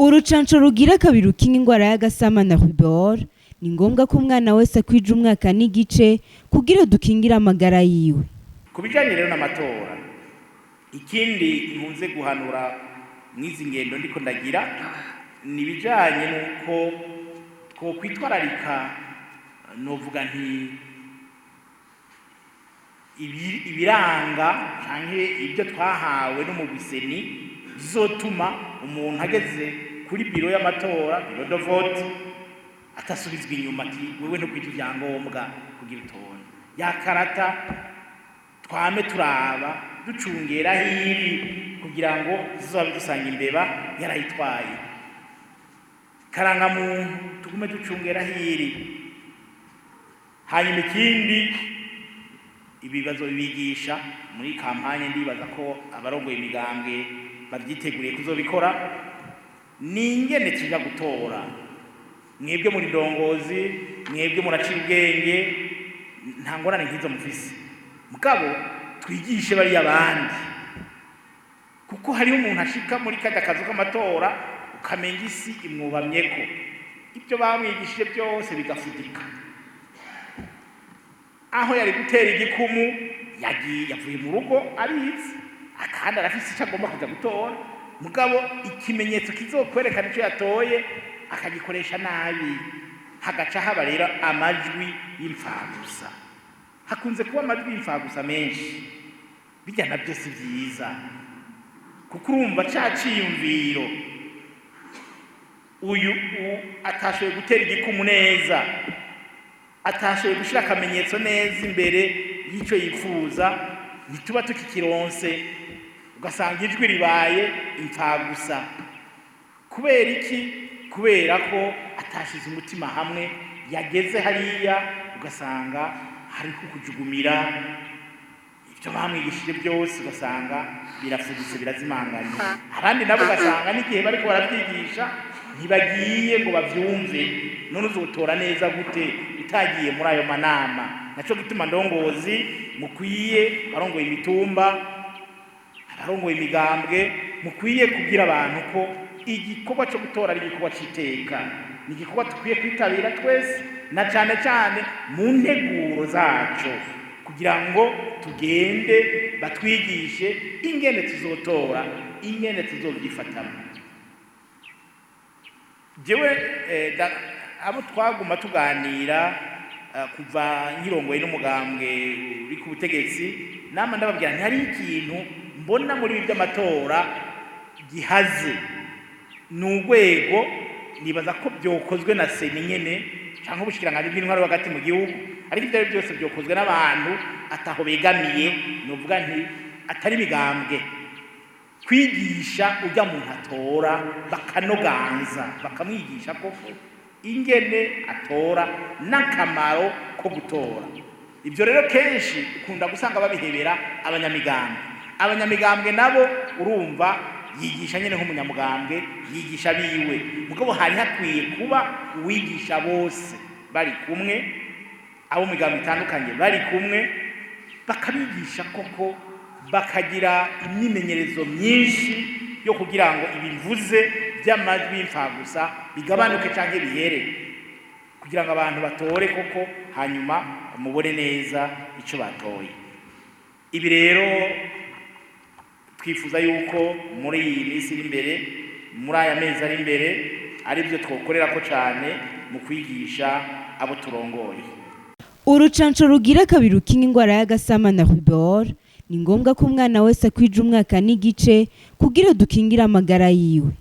Urucanco rugira kabiri rukinga ingwara y'agasama na rubor ni ngombwa ko umwana wese akwija umwaka n'igice kugira dukingire amagara yiwe. Ku bijanye rero n'amatora, ikindi nkunze guhanura mwizi ngendo ndiko ndagira ni bijanye nuko twokwitwararika novuga nti ibiranga canke ibyo twahawe no mu biseni bizotuma umuntu ageze kuri biro y'amatora, biro de vote, atasubizwa inyuma ati wewe no kwita ivyangombwa kugira utore. Ya karata twame turaba ducungera hiri kugira ngo tuzobe dusanga imbeba yarayitwaye. Karanga muntu tugume ducungera hiri. Hanyuma ikindi ibibazo bibigisha muri kampanye ndibaza ko abarongoye imigambwe bavyiteguriye kuzobikora ni ingene kija gutora. Mwebwe muri ndongozi, mwebwe muraciye ubwenge, nta ngorane nk'izo mufise. Mugabo twigishe bari abandi, kuko hariho umuntu ashika muri kajya kazu k'amatora ukamenya isi imwubamyeko, ibyo bamwigishije byose bigafudika. Aho yari gutera igikumu yavuye mu rugo abizi, akandi arafise icyo agomba kuja gutora, mugabo ikimenyetso kizokwerekana icyo yatoye akagikoresha nabi, hagaca haba rero amajwi y'imfagusa. Hakunze kuba amajwi y'imfagusa menshi, bijya navyo si vyiza, kuko urumva ca ciyumviro uyu atashoboye gutera igikumu neza, atashoboye gushira akamenyetso neza imbere y'ico yifuza, ntituba tukikironse, ugasanga ijwi ribaye imfagusa. Kubera iki? Kubera ko atashize umutima hamwe, yageze hariya ugasanga hariho kujugumira, ibyo bamwigishije byose ugasanga birafuditse, birazimanganye. Abandi nabo ugasanga n'igihe bariko baravyigisha ntibagiye ngo bavyumve. None uzotora neza gute utagiye muri ayo manama? Naco gituma ndongozi mukwiye, barongoye imitumba, abarongoye imigambwe, mukwiye kugira abantu ko igikorwa cyo gutora ari igikorwa c'iteka, ni igikorwa tukwiye kwitabira twese, na cane cane mu nteguro zaco, kugira ngo tugende batwigishe ingene tuzotora, ingene tuzovyifatamwo. Jewe abo twaguma tuganira kuva nkirongoye n'umugambwe uri ku butegetsi, nama ndababwira nti hari ikintu mbona muri ibi by'amatora gihaze. N'urwego nibaza ko byokozwe na seni nyene canke ubushikiranganje bw'intwaro hagati mu gihugu, ariko ibyo byose byokozwe n'abantu ataho begamiye, novuga nti atari imigambwe. Kwigisha ujya muntu atora, bakanoganza, bakamwigisha koko ingene atora n'akamaro ko gutora. Ibyo rero kenshi ukunda gusanga babihebera abanyamigambwe. Abanyamigambwe nabo urumva yigisha nyene nk'umunyamugambwe, yigisha biwe, mugabo hari hakwiye kuba uwigisha bose bari kumwe, abo migambwe itandukanye bari kumwe, bakabigisha koko, bakagira imyimenyerezo myinshi yo kugira ngo ibivuze by'amajwi y'imfagusa bigabanuke canke bihere, kugira ngo abantu batore koko hanyuma mubone neza ico batoye. Ibi rero twifuza yuko muri iyi minsi iri imbere, muri aya mezi ari imbere, ari byo twokorerako cane mu kwigisha abo turongoye. Urucanco rugira kabiri rukinga ingwara y'agasama na rubor ni ngombwa ko umwana wese akwija umwaka n'igice kugira dukingire amagara yiwe.